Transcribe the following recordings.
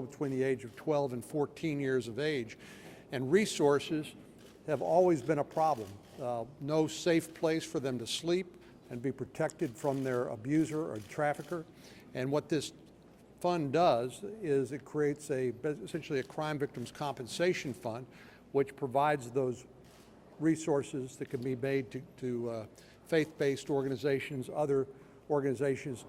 between the age of 12 and 14 years of age. And resources have always been a problem. No safe place for them to sleep and be protected from their abuser or trafficker. And what this fund does is it creates essentially a crime victims compensation fund, which provides those resources that can be made to faith-based organizations, other organizations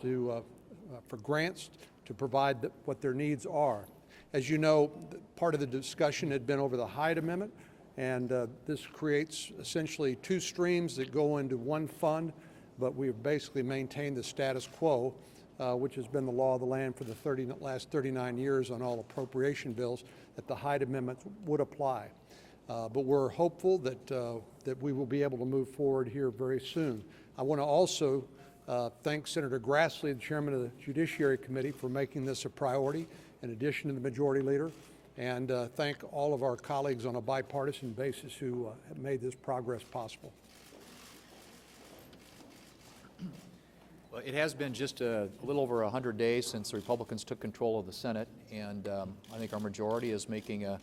for grants to provide what their needs are. As you know, part of the discussion had been over the Hyde Amendment, and this creates essentially two streams that go into one fund, but we've basically maintained the status quo, which has been the law of the land for the last 39 years on all appropriation bills, that the Hyde Amendment would apply. But we're hopeful that we will be able to move forward here very soon. I want to also thank Senator Grassley, the chairman of the Judiciary Committee, for making this a priority, in addition to the majority leader, and thank all of our colleagues on a bipartisan basis who have made this progress possible. Well, it has been just a little over 100 days since the Republicans took control of the Senate, and I think our majority is making a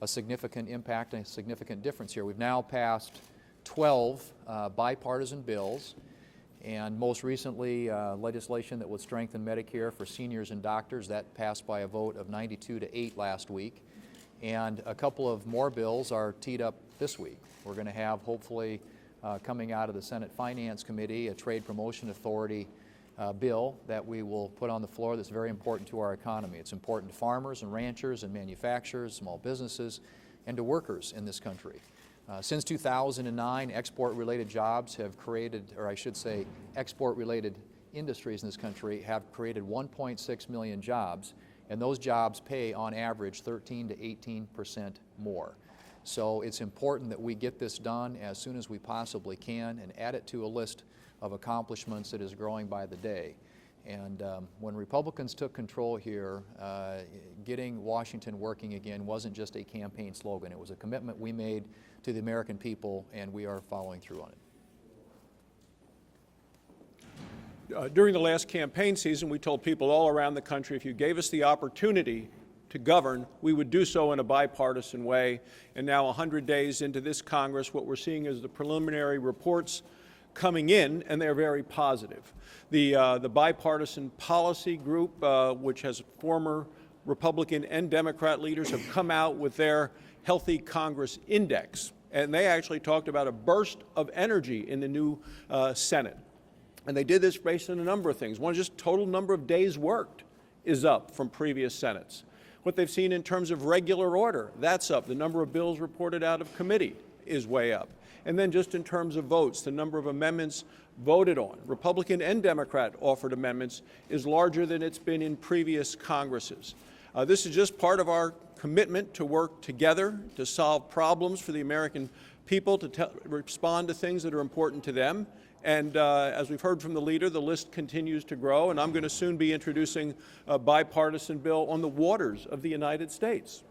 significant impact and a significant difference here. We've now passed 12 bipartisan bills, and most recently legislation that would strengthen Medicare for seniors and doctors. That passed by a vote of 92-8 last week, and a couple of more bills are teed up this week. We're going to have, hopefully, coming out of the Senate Finance Committee, a Trade Promotion Authority bill that we will put on the floor that's very important to our economy. It's important to farmers and ranchers and manufacturers, small businesses, and to workers in this country. Since 2009, export-related jobs have created, or I should say, export-related industries in this country have created 1.6 million jobs, and those jobs pay on average 13% to 18% more. So it's important that we get this done as soon as we possibly can and add it to a list of accomplishments that is growing by the day. And when Republicans took control here, getting Washington working again wasn't just a campaign slogan. It was a commitment we made to the American people, and we are following through on it. During the last campaign season, we told people all around the country, if you gave us the opportunity to govern, we would do so in a bipartisan way. And now, 100 days into this Congress, what we're seeing is the preliminary reports coming in, and they're very positive. The Bipartisan Policy Group, which has former Republican and Democrat leaders, have come out with their Healthy Congress Index, and they actually talked about a burst of energy in the new Senate. And they did this based on a number of things. One is just total number of days worked is up from previous Senates. What they've seen in terms of regular order, that's up. The number of bills reported out of committee is way up. And then just in terms of votes, the number of amendments voted on, Republican and Democrat offered amendments, is larger than it's been in previous Congresses. This is just part of our commitment to work together to solve problems for the American people, to respond to things that are important to them. And as we've heard from the leader, the list continues to grow, and I'm going to soon be introducing a bipartisan bill on the waters of the United States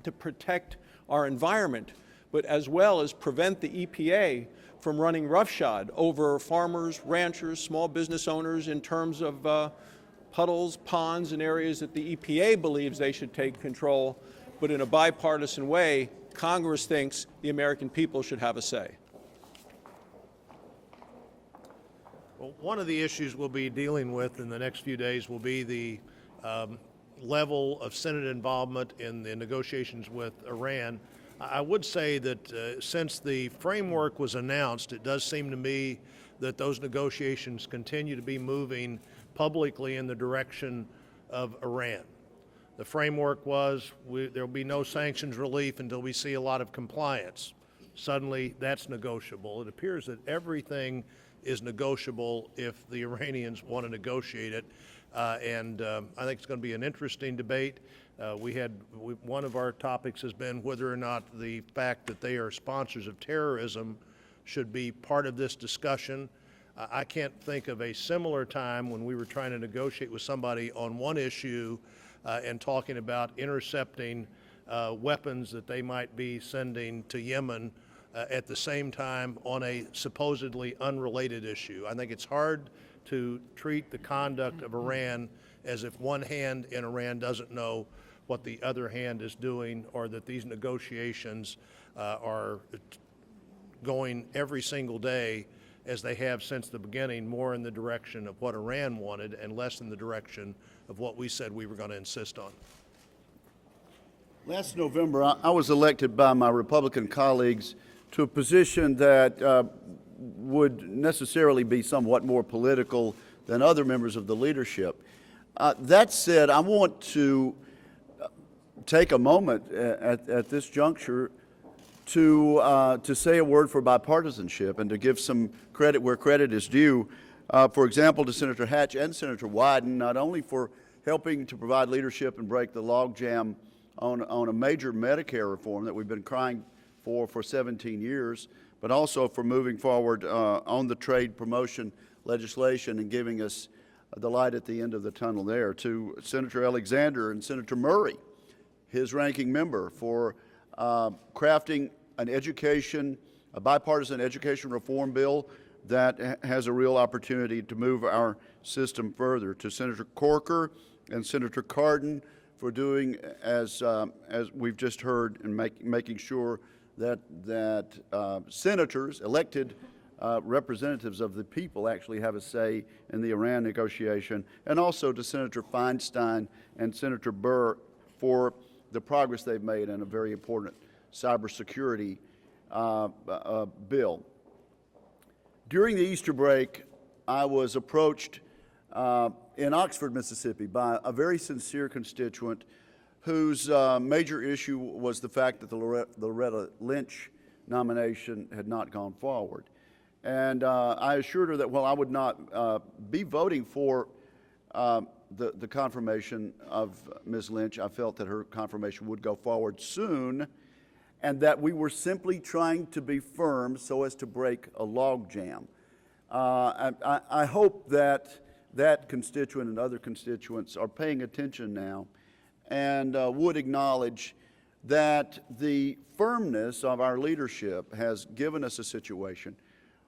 to protect our environment, but as well as prevent the EPA from running roughshod over farmers, ranchers, small business owners in terms of puddles, ponds, and areas that the EPA believes they should take control. But in a bipartisan way, Congress thinks the American people should have a say. Well, one of the issues we'll be dealing with in the next few days will be the level of Senate involvement in the negotiations with Iran. I would say that since the framework was announced, it does seem to me that those negotiations continue to be moving publicly in the direction of Iran. The framework was there will be no sanctions relief until we see a lot of compliance. Suddenly, that's negotiable. It appears that everything is negotiable if the Iranians want to negotiate it, and I think it's going to be an interesting debate. One of our topics has been whether or not the fact that they are sponsors of terrorism should be part of this discussion. I can't think of a similar time when we were trying to negotiate with somebody on one issue and talking about intercepting weapons that they might be sending to Yemen at the same time on a supposedly unrelated issue. I think it's hard to treat the conduct of Iran as if one hand in Iran doesn't know what the other hand is doing, or that these negotiations are going every single day, as they have since the beginning, more in the direction of what Iran wanted and less in the direction of what we said we were going to insist on. Last November, I was elected by my Republican colleagues to a position that would necessarily be somewhat more political than other members of the leadership. That said, I want to take a moment at this juncture to say a word for bipartisanship and to give some credit where credit is due. For example, to Senator Hatch and Senator Wyden, not only for helping to provide leadership and break the logjam on a major Medicare reform that we've been crying for 17 years, but also for moving forward on the trade promotion legislation and giving us the light at the end of the tunnel there. To Senator Alexander and Senator Murray, his ranking member, for crafting a bipartisan education reform bill that has a real opportunity to move our system further. To Senator Corker and Senator Cardin for doing as we've just heard, and making sure that senators, elected representatives of the people, actually have a say in the Iran negotiation. And also to Senator Feinstein and Senator Burr for the progress they've made in a very important cybersecurity bill. During the Easter break, I was approached in Oxford, Mississippi, by a very sincere constituent whose major issue was the fact that the Loretta Lynch nomination had not gone forward. And I assured her that while I would not be voting for the confirmation of Ms. Lynch, I felt that her confirmation would go forward soon, and that we were simply trying to be firm so as to break a logjam. I hope that that constituent and other constituents are paying attention now and would acknowledge that the firmness of our leadership has given us a situation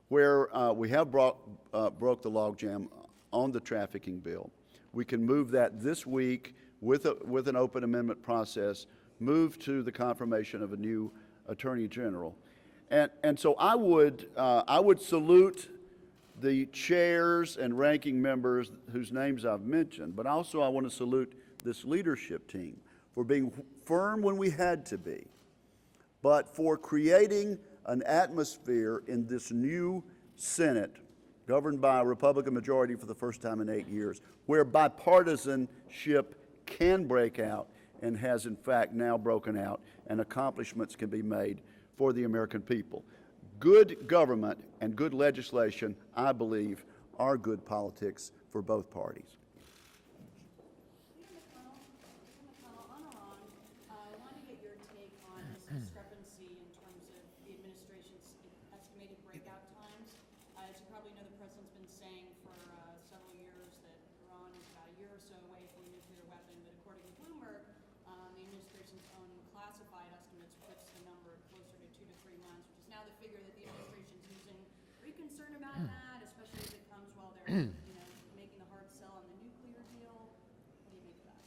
where we have broke the logjam on the trafficking bill. We can move that this week with an open amendment process, move to the confirmation of a new Attorney General. And so I would salute the chairs and ranking members whose names I've mentioned, but also I want to salute this leadership team for being firm when we had to be, but for creating an atmosphere in this new Senate governed by a Republican majority for the first time in 8 years, where bipartisanship can break out and has in fact now broken out, and accomplishments can be made for the American people. Good government and good legislation, I believe, are good politics for both parties. I want to get your take on this discrepancy in terms of the administration's estimated breakout times. As you probably know, the president's been saying for several years that Iran is about a year or so away from a nuclear weapon, but according to Bloomberg, the administration's own classified estimates puts the number closer to 2 to 3 months, which is now the figure that the administration's using. Are you concerned about that, especially as it comes while they're making the hard sell on the nuclear deal? What do you make of that?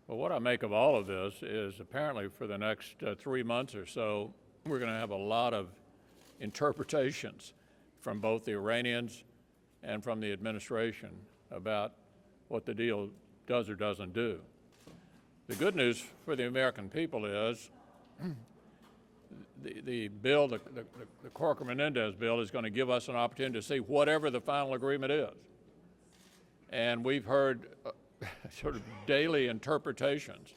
Well, what I make of all of this is apparently for the next 3 months or so, we're going to have a lot of interpretations from both the Iranians and from the administration about what the deal does or doesn't do. The good news for the American people is the bill, the Corker-Menendez bill, is going to give us an opportunity to see whatever the final agreement is. And we've heard sort of daily interpretations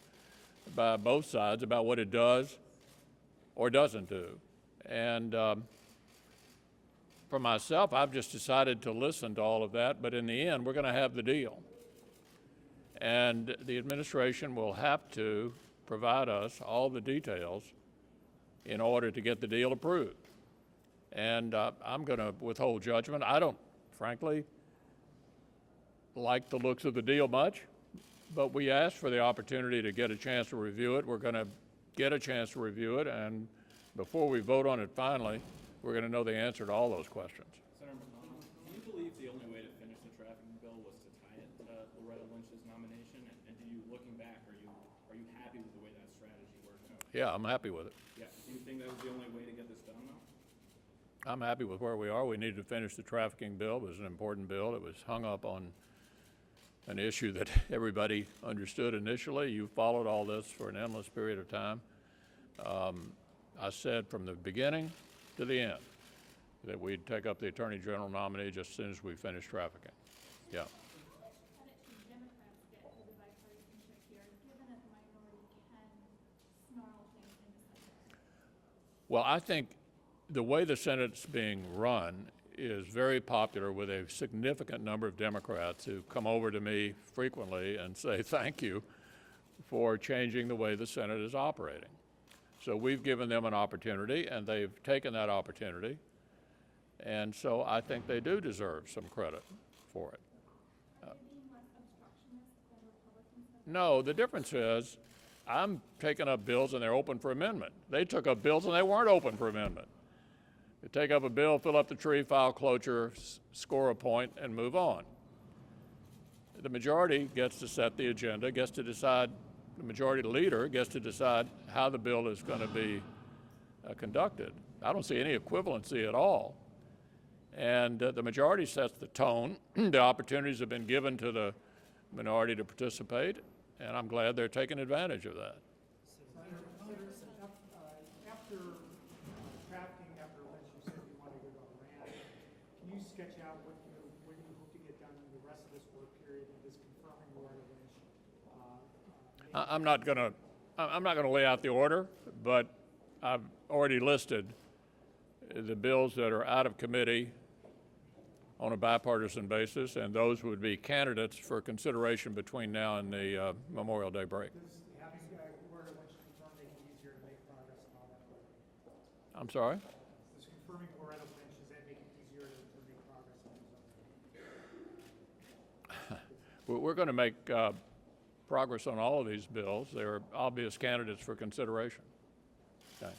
by both sides about what it does or doesn't do. And for myself, I've just decided to listen to all of that, but in the end, we're going to have the deal. And the administration will have to provide us all the details in order to get the deal approved. And I'm going to withhold judgment. I don't, frankly, like the looks of the deal much, but we asked for the opportunity to get a chance to review it. We're going to get a chance to review it, and before we vote on it finally, we're going to know the answer to all those questions. Senator McConnell, do you believe the only way to finish the trafficking bill was to tie it to Loretta Lynch's nomination? And do you, looking back, are you yeah, I'm happy with it. Yeah, do you think that was the only way to get this done now? I'm happy with where we are. We need to finish the trafficking bill. It was an important bill. It was hung up on an issue that everybody understood initially. You followed all this for an endless period of time. I said from the beginning to the end that we'd take up the Attorney General nominee just as soon as we finished trafficking. Yeah. Well, I think the way the Senate's being run is very popular with a significant number of Democrats who come over to me frequently and say thank you for changing the way the Senate is operating. So we've given them an opportunity, and they've taken that opportunity. And so I think they do deserve some credit for it. No, the difference is I'm taking up bills and they're open for amendment. They took up bills and they weren't open for amendment. You take up a bill, fill up the tree, file cloture, score a point, and move on. The majority gets to set the agenda, gets to decide, the majority leader gets to decide how the bill is going to be conducted. I don't see any equivalency at all. And the majority sets the tone. The opportunities have been given to the minority to participate, and I'm glad they're taking advantage of that. After trafficking, after Lynch, you said you wanted to go to Iran. Can you sketch out what you hope to get done in the rest of this work period and this confirming Loretta Lynch? I'm not going to lay out the order, but I've already listed the bills that are out of committee on a bipartisan basis, and those would be candidates for consideration between now and the Memorial Day break. Does having Loretta Lynch confirm make it easier to make progress and all that? I'm sorry? Does confirming Loretta Lynch, does that make it easier to make progress on these other? We're going to make progress on all of these bills. They're obvious candidates for consideration. Okay.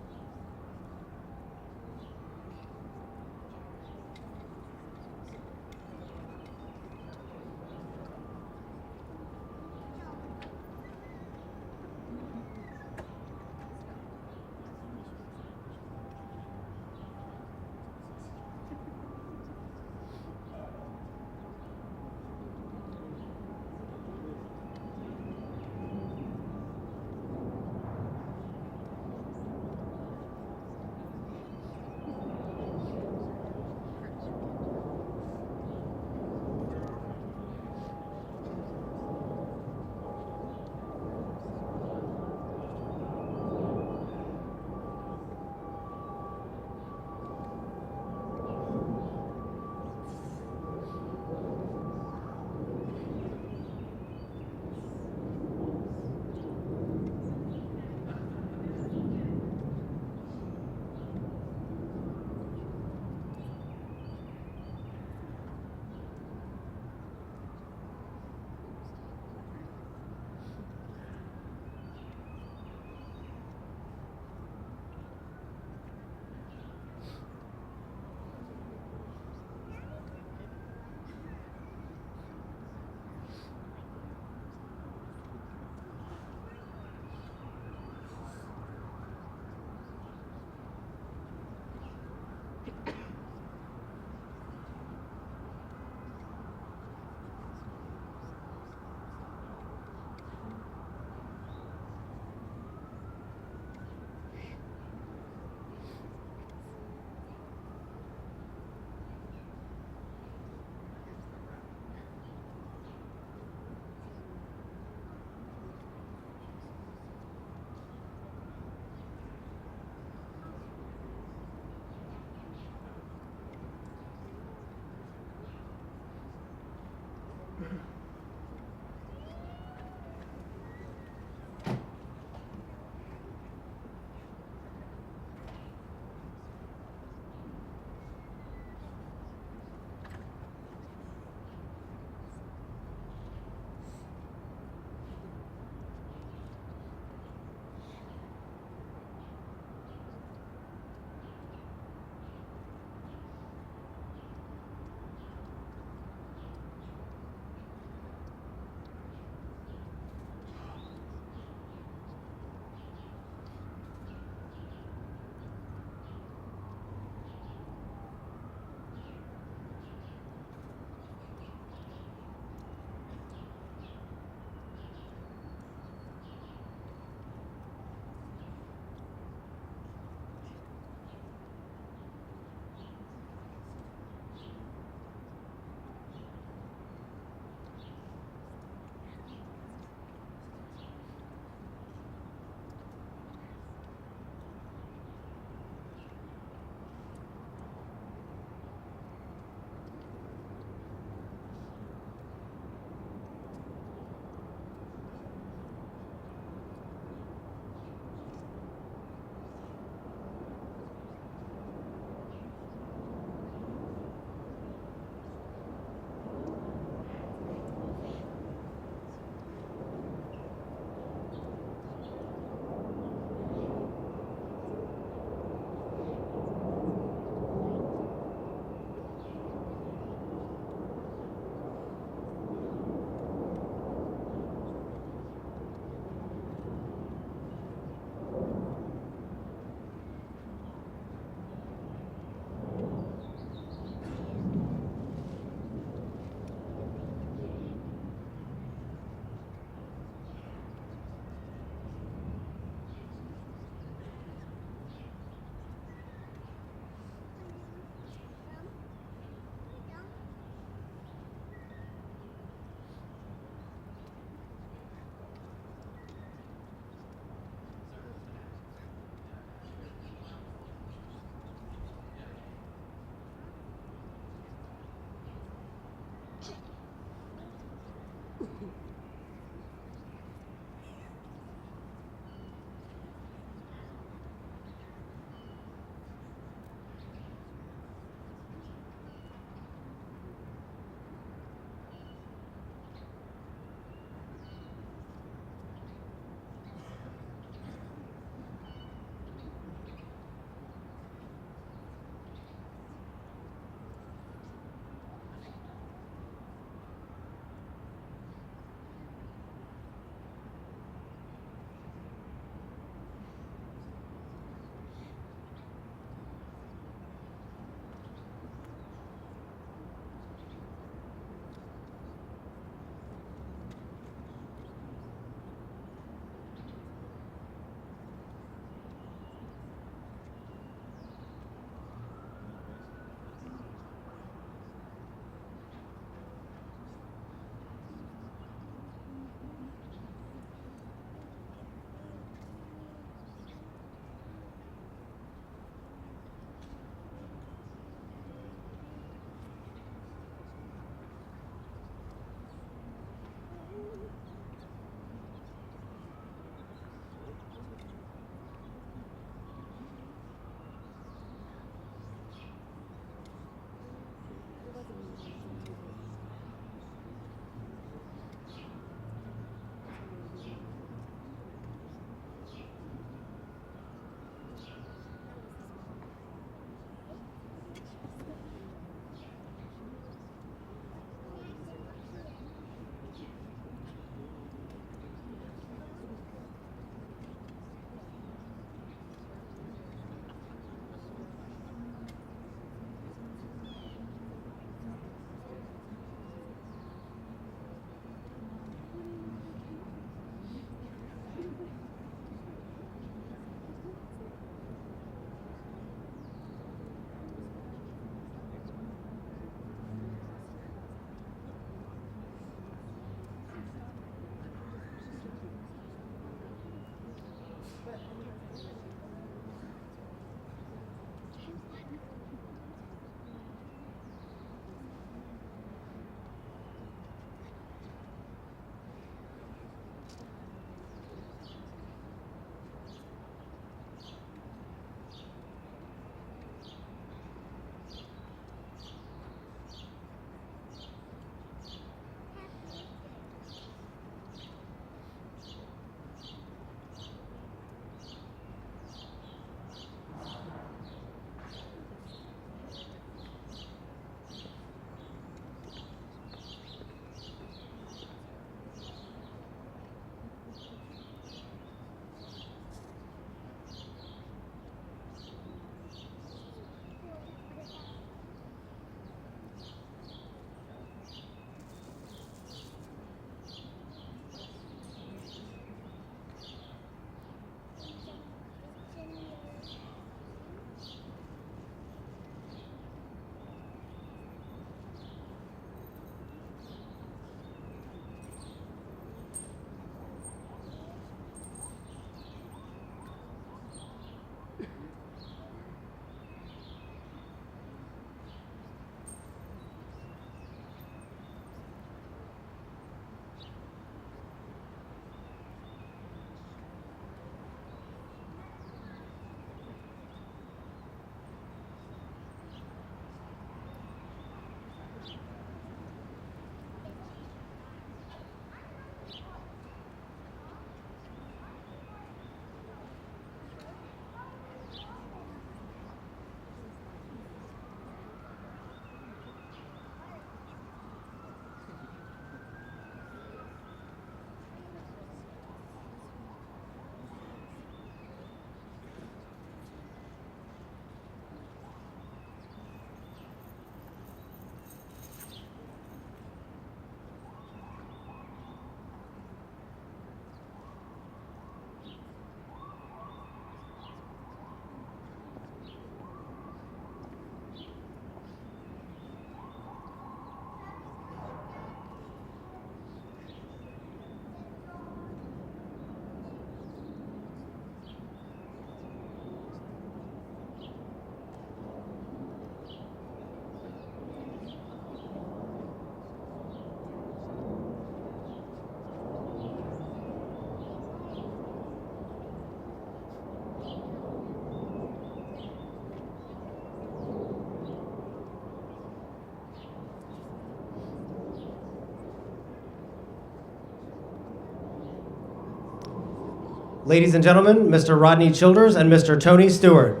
Ladies and gentlemen, Mr. Rodney Childers and Mr. Tony Stewart.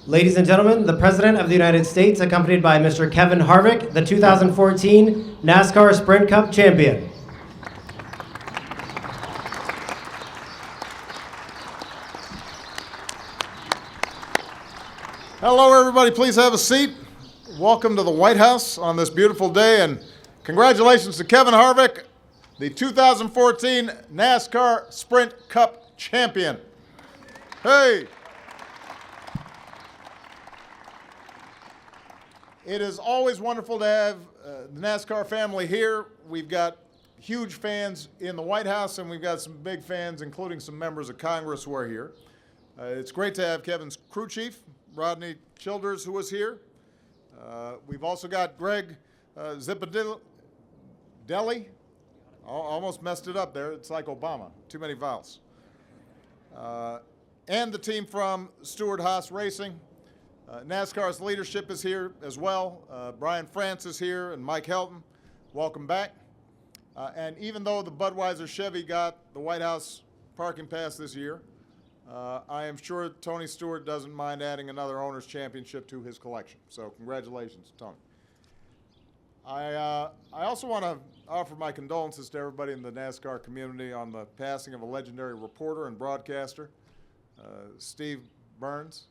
Ladies and gentlemen, the President of the United States, accompanied by Mr. Kevin Harvick, the 2014 NASCAR Sprint Cup champion. Hello, everybody. Please have a seat. Welcome to the White House on this beautiful day, and congratulations to Kevin Harvick, the 2014 NASCAR Sprint Cup champion. Hey! It is always wonderful to have the NASCAR family here. We've got huge fans in the White House, and we've got some big fans, including some members of Congress who are here. It's great to have Kevin's crew chief, Rodney Childers, who was here. We've also got Greg Zipadelli. Almost messed it up there. It's like Obama. Too many vowels. And the team from Stewart-Haas Racing. NASCAR's leadership is here as well. Brian France is here and Mike Helton. Welcome back. And even though the Budweiser Chevy got the White House parking pass this year, I am sure Tony Stewart doesn't mind adding another owner's championship to his collection. So congratulations, Tony. I also want to offer my condolences to everybody in the NASCAR community on the passing of a legendary reporter and broadcaster, Steve Burns.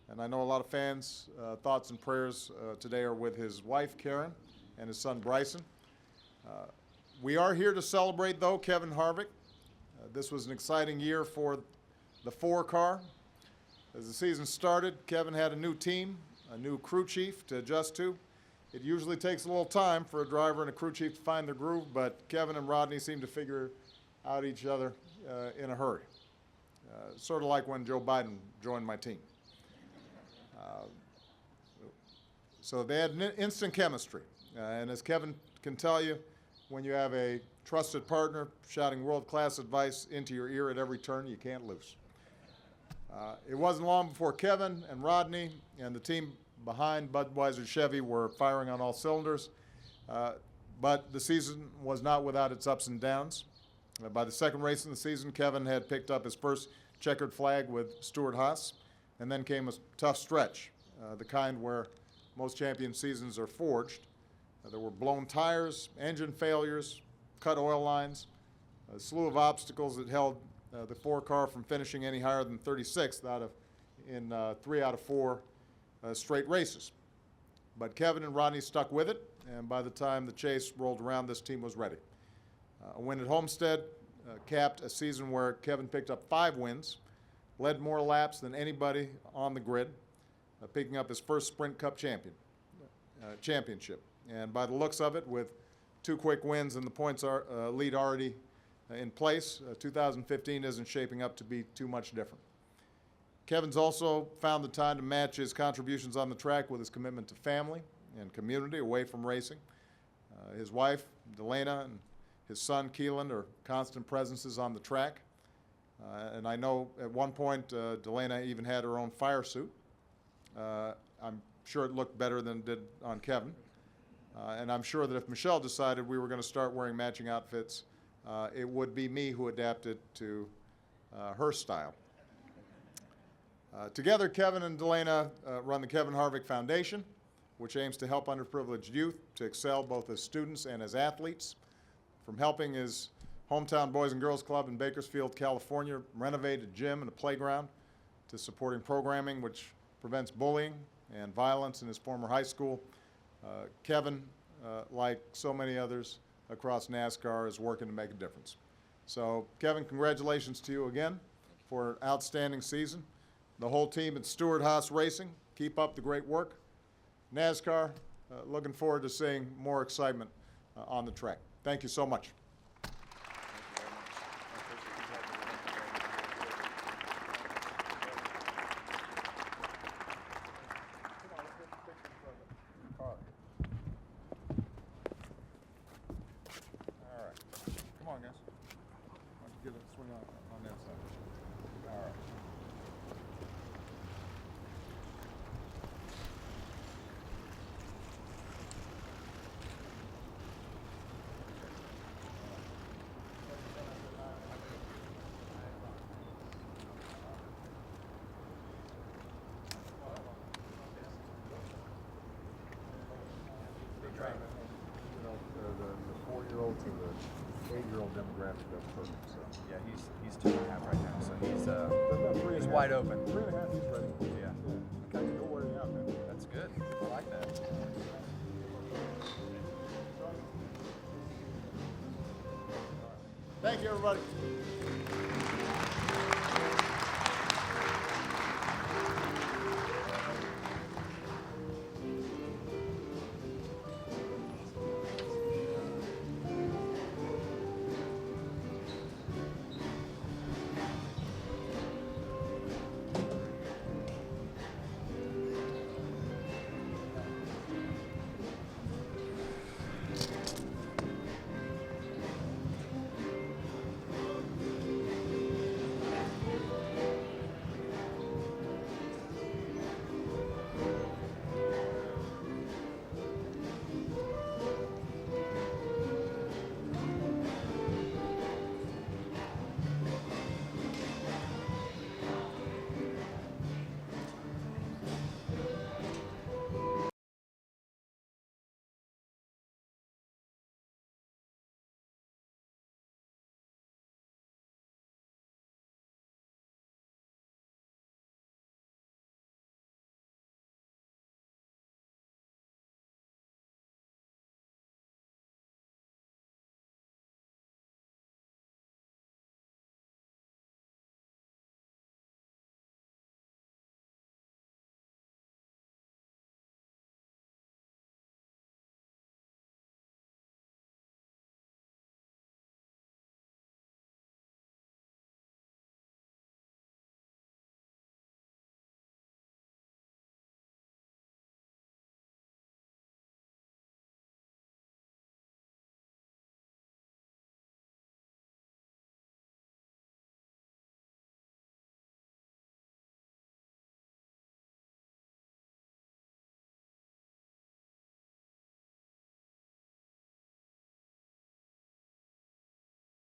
And I know a lot of fans' thoughts and prayers today are with his wife, Karen, and his son, Bryson. We are here to celebrate, though, Kevin Harvick. This was an exciting year for the 4-car. As the season started, Kevin had a new team, a new crew chief to adjust to. It usually takes a little time for a driver and a crew chief to find their groove, but Kevin and Rodney seem to figure out each other in a hurry. Sort of like when Joe Biden joined my team. So they had instant chemistry. And as Kevin can tell you, when you have a trusted partner shouting world-class advice into your ear at every turn, you can't lose. It wasn't long before Kevin and Rodney and the team behind Budweiser Chevy were firing on all cylinders. But the season was not without its ups and downs. By the second race in the season, Kevin had picked up his first checkered flag with Stewart-Haas, and then came a tough stretch, the kind where most champion seasons are forged. There were blown tires, engine failures, cut oil lines, a slew of obstacles that held the 4-car from finishing any higher than 36th in 3 out of 4 straight races. But Kevin and Rodney stuck with it, and by the time the chase rolled around, this team was ready. A win at Homestead capped a season where Kevin picked up 5 wins, led more laps than anybody on the grid, picking up his first Sprint Cup championship. And by the looks of it, with 2 quick wins and the points lead already in place, 2015 isn't shaping up to be too much different. Kevin's also found the time to match his contributions on the track with his commitment to family and community away from racing. His wife, Delana, and his son, Keelan, are constant presences on the track. And I know at one point, Delana even had her own fire suit. I'm sure it looked better than it did on Kevin. And I'm sure that if Michelle decided we were going to start wearing matching outfits, it would be me who adapted to her style. Together, Kevin and Delana run the Kevin Harvick Foundation, which aims to help underprivileged youth to excel both as students and as athletes. From helping his hometown Boys and Girls Club in Bakersfield, California, renovate a gym and a playground, to supporting programming which prevents bullying and violence in his former high school. Kevin, like so many others across NASCAR, is working to make a difference. So, Kevin, congratulations to you again for an outstanding season. The whole team at Stewart-Haas Racing, keep up the great work. NASCAR, looking forward to seeing more excitement on the track. Thank you so much. Come on, guys. Why don't you get a swing on that side? All right. You know, the 4-year-old to the 8-year-old demographic, that's perfect. So. Yeah, he's 2.5 right now, so he's About he's wide open. 3.5, he's ready. Yeah, Okay, go wear it out, man. that's good. I like that. Thank you, everybody.